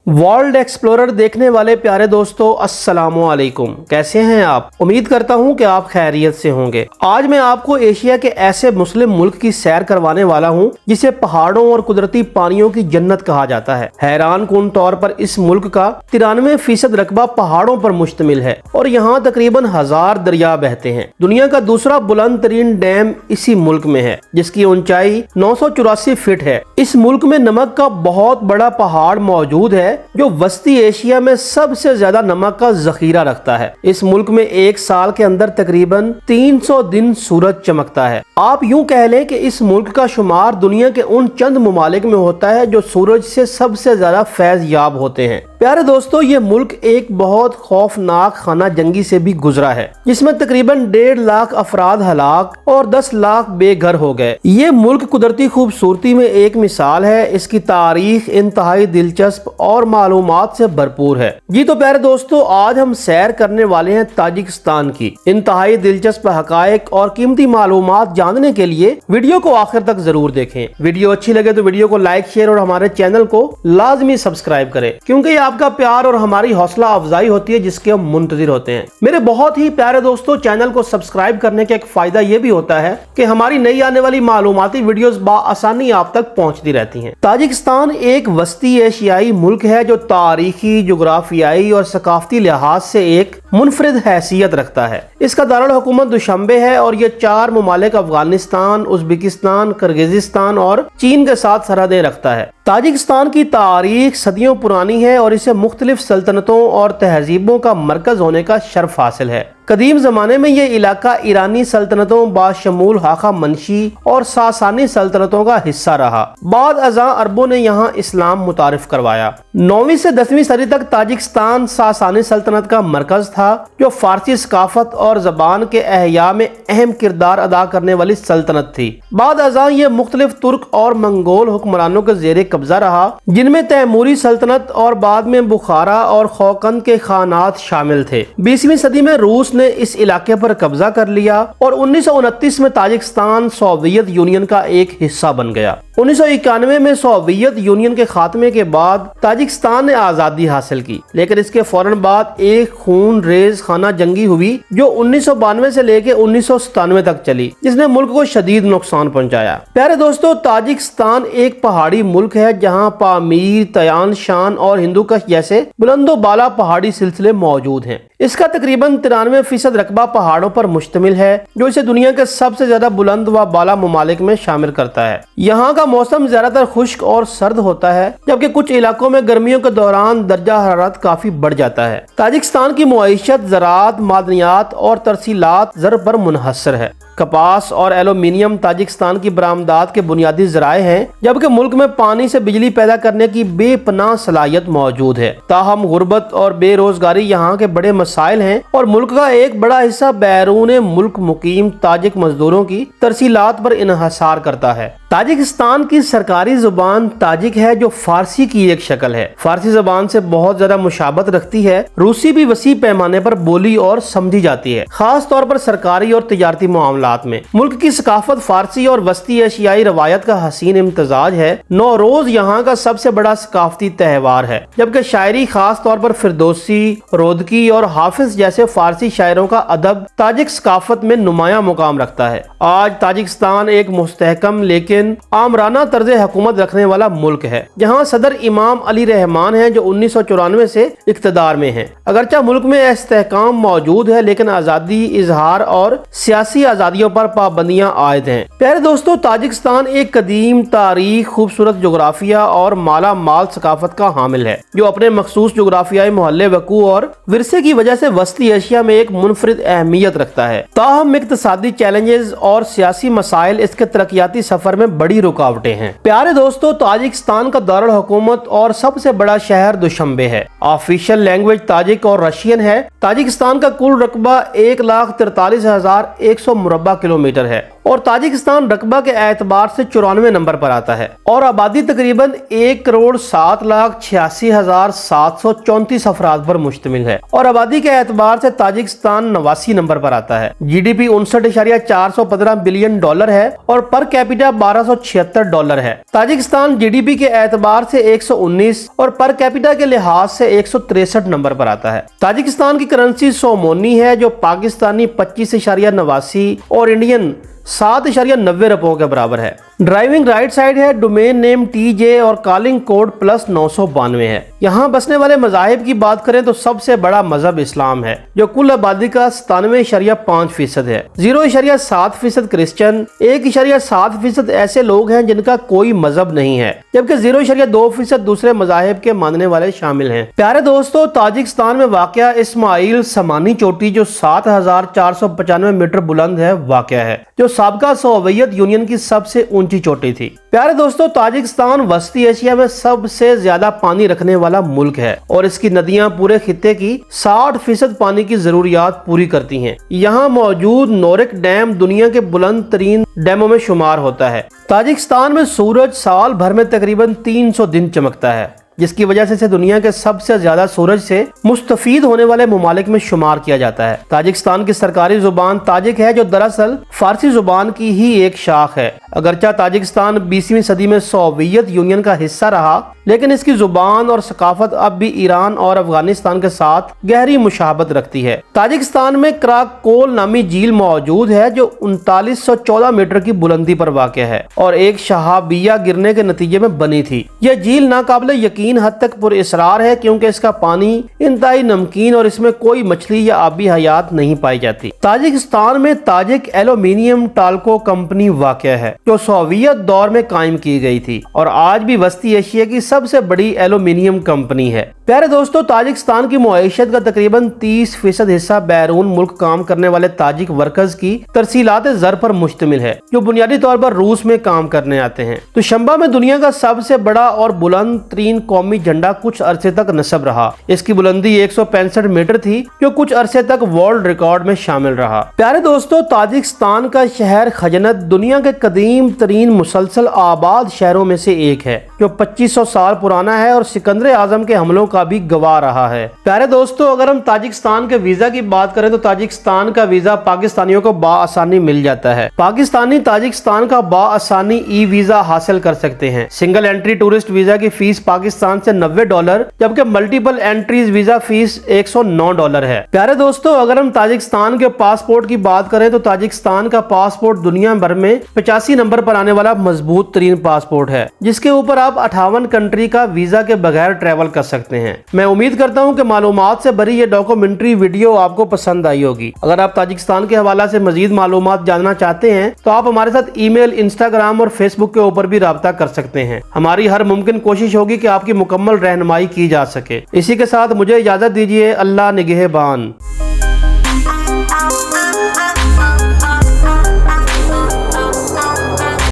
World explorer देखने वाले प्यारे दोस्तों, अस्सलामु अलैकुम। कैसे हैं आप? उम्मीद करता हूं कि आप खैरियत से होंगे। आज मैं आपको एशिया के ऐसे मुस्लिम मुल्क की सैर करवाने वाला हूं जिसे पहाड़ों और कुदरती पानियों की जन्नत कहा जाता है। हैरान कुन तौर पर इस मुल्क का 93% रकबा पहाड़ों पर मुश्तमिल है और यहाँ तकरीबन 1000 दरिया बहते हैं। दुनिया का दूसरा बुलंद तरीन डैम इसी मुल्क में है जिसकी ऊंचाई 984 फीट है। इस मुल्क में नमक का बहुत बड़ा पहाड़ मौजूद है जो वस्ती एशिया में सबसे ज्यादा नमक का जखीरा रखता है। इस मुल्क में एक साल के अंदर तकरीबन 300 दिन सूरज चमकता है। आप यूं कह लें कि इस मुल्क का शुमार दुनिया के उन चंद ममालिक में होता है जो सूरज से सबसे ज्यादा फैज याब होते हैं। प्यारे दोस्तों, ये मुल्क एक बहुत खौफनाक खाना जंगी से भी गुजरा है जिसमें तकरीबन 1.5 लाख अफराद हलाक और 10 लाख बेघर हो गए। ये मुल्क कुदरती खूबसूरती में एक मिसाल है। इसकी तारीख इंतहाई दिलचस्प और मालूमात से भरपूर है। जी तो प्यारे दोस्तों, आज हम सैर करने वाले हैं ताजिकिस्तान की। इंतहाई दिलचस्प हकायक और कीमती मालूमात जानने के लिए वीडियो को आखिर तक जरूर देखें। वीडियो अच्छी लगे तो वीडियो को लाइक, शेयर और हमारे चैनल को लाजमी सब्सक्राइब करें, क्योंकि आपका प्यार और हमारी हौसला अफजाई होती है जिसके हम मुंतजिर होते हैं। मेरे बहुत ही प्यारे दोस्तों, चैनल को सब्सक्राइब करने का एक फायदा ये भी होता है कि हमारी नई आने वाली मालूमाती वीडियोस आसानी आप तक पहुंचती रहती हैं। ताजिकिस्तान एक वस्ती एशियाई मुल्क है जो तारीखी, जुग्राफियाई और सकाफती लिहाज से एक मुनफरिद हैसियत रखता है। इसका दारुल हुकूमत दुशंबे है और ये 4 ममालिक अफगानिस्तान, उज़्बेकिस्तान, किर्गिज़िस्तान और चीन के साथ सरहदें रखता है। ताजिकिस्तान की तारीख सदियों पुरानी है और इसे मुख्तलिफ सल्तनतों और तहजीबों का मरकज होने का शर्फ हासिल है। कदीम जमाने में ये इलाका ईरानी सल्तनतों बाशमूल हाका मंशी और सासानी सल्तनतों का हिस्सा रहा। बाद अज़ां अरबों ने यहाँ इस्लाम मुतारिफ करवाया। 9वीं से 10वीं सदी तक ताजिकिस्तान सासानी सल्तनत का मरकज था जो फारसी सकाफत और जबान के एहया में अहम किरदार अदा करने वाली सल्तनत थी। बाद अज़ां ये मुख्तलिफ तुर्क और मंगोल हुक्मरानों के ज़ेरे कब्जा रहा, जिनमें तैमूरी सल्तनत और बाद में बुखारा और खौकंद के खानात शामिल थे। 20वीं सदी में रूस ने इस इलाके पर कब्जा कर लिया और 1929 में ताजिकिस्तान सोवियत यूनियन का एक हिस्सा बन गया। 1991 में सोवियत यूनियन के खात्मे के बाद ताजिकिस्तान ने आजादी हासिल की, लेकिन इसके फौरन बाद एक खून रेज खाना जंगी हुई जो 1992 से लेकर 1997 तक चली, जिसने मुल्क को शदीद नुकसान पहुंचाया। प्यारे दोस्तों, ताजिकिस्तान एक पहाड़ी मुल्क है जहां पामीर, तयान शान और हिंदुकुश जैसे बुलंदो बाला पहाड़ी सिलसिले मौजूद हैं। इसका तकरीबन 93% रकबा पहाड़ों पर मुश्तमिल है जो इसे दुनिया के सबसे ज्यादा बुलंद व बाला ममालिक में शामिल करता है। यहाँ का मौसम ज्यादातर खुश्क और सर्द होता है, जबकि कुछ इलाकों में गर्मियों के दौरान दर्जा हरारत काफी बढ़ जाता है। ताजिकिस्तान की मुईशत ज़राअत, मादनियात और तरसीलात ज़र पर मुनहसर है। कपास और एल्यूमीनियम ताजिकिस्तान की बरामदात के बुनियादी ज़राए हैं, जबकि मुल्क में पानी से बिजली पैदा करने की बेपनाह सलाहियत मौजूद है। ताहम गुर्बत और बेरोजगारी यहाँ के बड़े मसाइल हैं और मुल्क का एक बड़ा हिस्सा बैरून मुल्क मुकीम ताजिक मजदूरों की तरसीलात पर इन्हसार करता है। ताजिकिस्तान की सरकारी जुबान ताजिक है जो फारसी की एक शक्ल है। फारसी जुबान से बहुत ज्यादा मुशाबत रखती है। रूसी भी वसी पैमाने पर बोली और समझी जाती है, खास तौर पर सरकारी और तिजारती मामलात में। मुल्क की सकाफत फारसी और वस्ती एशियाई रवायत का हसीन इम्तजाज है। नौरोज यहाँ का सबसे बड़ा सकाफती त्यौहार है, जबकि शायरी खास तौर पर फिरदौसी, रोदकी और हाफिज जैसे फारसी शायरों का अदब ताजिक सकाफत में नुमाया मुकाम रखता है। आज ताजिकिस्तान एक मुस्तहकम लेकिन आमराना तर्ज हुकूमत रखने वाला मुल्क है, जहाँ सदर इमाम अली रहमान है जो 1994 से इख्तदार में है। अगरचा मुल्क में इस्तेहकाम मौजूद है, लेकिन आज़ादी, इजहार और सियासी आज़ादियों पर पाबंदियां आयद हैं। प्यारे दोस्तों, ताजिकिस्तान एक कदीम तारीख, खूबसूरत जोग्राफिया और माला माल सकाफत का हामिल है जो अपने मखसूस जोग्राफियाई मोहल्ले वकू और विरसे की वजह से वस्ती एशिया में एक मुनफरिद अहमियत रखता है। ताहम इक्तसादी चैलेंजेस और सियासी मसाइल इसके तरक्याती सफर में बड़ी रुकावटें हैं। प्यारे दोस्तों, ताजिकिस्तान का दारुल हुकूमत और सबसे बड़ा शहर दुशंबे है। ऑफिशियल लैंग्वेज ताजिक और रशियन है। ताजिकिस्तान का कुल रकबा 1,43,100 मुरब्बा किलोमीटर है और ताजिकिस्तान रकबा के एतबार से 94 नंबर पर आता है और आबादी तकरीबन 1,07,86,734 अफराद पर मुश्तमिल है और आबादी के एतबार से ताजिकिस्तान 89 नंबर पर आता है। GDP 59.415 बिलियन डॉलर है और पर कैपिटा $1276 है। ताजिकिस्तान GDP के एतबार से 119 और पर कैपिटा के लिहाज से 163 नंबर पर आता है। ताजिकिस्तान की करेंसी सोमोनी है जो पाकिस्तानी 25.89 और इंडियन 7.90 रुपयों के बराबर है। ड्राइविंग राइट साइड है, डोमेन नेम TJ और कॉलिंग कोड +992 है। यहाँ बसने वाले मज़ाहिब की बात करें तो सबसे बड़ा मजहब इस्लाम है जो कुल आबादी का 97.5% है। 0.7% क्रिश्चियन, 1.7% ऐसे लोग हैं जिनका कोई मजहब नहीं है, जबकि 0.2% दूसरे मज़ाहिब के मानने वाले शामिल हैं। प्यारे दोस्तों, ताजिकिस्तान में वाक़या इस्माइल समानी चोटी जो 7,495 मीटर बुलंद है वाक़या है, जो साबका सोवियत यूनियन की सबसे ऊंची चोटी थी। प्यारे दोस्तों, ताजिकिस्तान वस्ती एशिया में सबसे ज्यादा पानी रखने वाला मुल्क है और इसकी नदियां पूरे खित्ते की 60% पानी की जरूरियात पूरी करती हैं। यहाँ मौजूद नोरिक डैम दुनिया के बुलंद तरीन डैमों में शुमार होता है। ताजिकिस्तान में सूरज साल भर में तकरीबन 300 दिन चमकता है, जिसकी वजह से इसे दुनिया के सबसे ज्यादा सूरज से मुस्तफीद होने वाले मुमालिक में शुमार किया जाता है। ताजिकिस्तान की सरकारी जुबान ताजिक है जो दरअसल फारसी जुबान की ही एक शाख है। अगरचा ताजिकिस्तान 20वीं सदी में सोवियत यूनियन का हिस्सा रहा, लेकिन इसकी जुबान और सकाफत अब भी ईरान और अफगानिस्तान के साथ गहरी मुशाबत रखती है। ताजिकिस्तान में कराकोल नामी झील मौजूद है जो 3914 मीटर की बुलंदी पर वाक़या है और एक शहाबिया गिरने के नतीजे में बनी थी। यह झील नाकाबिले यकीन हद तक पुरअसरार है क्योंकि इसका पानी इंतहाई नमकीन और इसमें कोई मछली या आबी हयात नहीं पाई जाती। ताजिकिस्तान में ताजिक एल्यूमिनियम टाल्को कंपनी वाक़या है जो सोवियत दौर में कायम की गई थी और आज भी वस्ती एशिया की सबसे बड़ी एल्यूमिनियम कंपनी है। प्यारे दोस्तों, ताजिकिस्तान की मुआइशत का तकरीबन 30% हिस्सा बैरून मुल्क काम करने वाले ताजिक वर्कर्स की तरसीलात ज़र पर मुश्तमिल है जो बुनियादी तौर पर रूस में काम करने आते हैं। तो शंबा में दुनिया का सबसे बड़ा और बुलंद तरीन कौमी झंडा कुछ अरसे तक नस्ब रहा। इसकी बुलंदी 165 मीटर थी जो कुछ अरसे तक वर्ल्ड रिकॉर्ड में शामिल रहा। प्यारे दोस्तों, ताजिकिस्तान का शहर खजनत दुनिया के कदीम तरीन मुसलसल आबाद शहरों में से एक है जो 2500 साल पुराना है और सिकंदर आजम के हमलों का भी गवाह रहा है। प्यारे दोस्तों, अगर हम ताजिकिस्तान के वीजा की बात करें तो ताजिकिस्तान का वीजा पाकिस्तानियों को बाआसानी मिल जाता है। पाकिस्तानी ताजिकिस्तान का बाआसानी ई वीजा हासिल कर सकते हैं। सिंगल एंट्री टूरिस्ट वीजा की फीस पाकिस्तान से $90, जबकि मल्टीपल एंट्रीज वीजा फीस $109 है। प्यारे दोस्तों, अगर हम ताजिकिस्तान के पासपोर्ट की बात करें तो ताजिकिस्तान का पासपोर्ट दुनिया भर में 85 नंबर पर आने वाला मजबूत तरीन पासपोर्ट है, जिसके ऊपर आप 58 कंट्री का वीजा के बगैर ट्रैवल कर सकते हैं। मैं उम्मीद करता हूं कि मालूमात से भरी ये डॉक्यूमेंट्री वीडियो आपको पसंद आई होगी। अगर आप ताजिकिस्तान के हवाला से मजीद मालूमात जानना चाहते हैं तो आप हमारे साथ ईमेल, इंस्टाग्राम और फेसबुक के ऊपर भी राब्ता कर सकते हैं। हमारी हर मुमकिन कोशिश होगी कि आपकी मुकम्मल रहनुमाई की जा सके। इसी के साथ मुझे इजाजत दीजिए। अल्लाह निगहबान।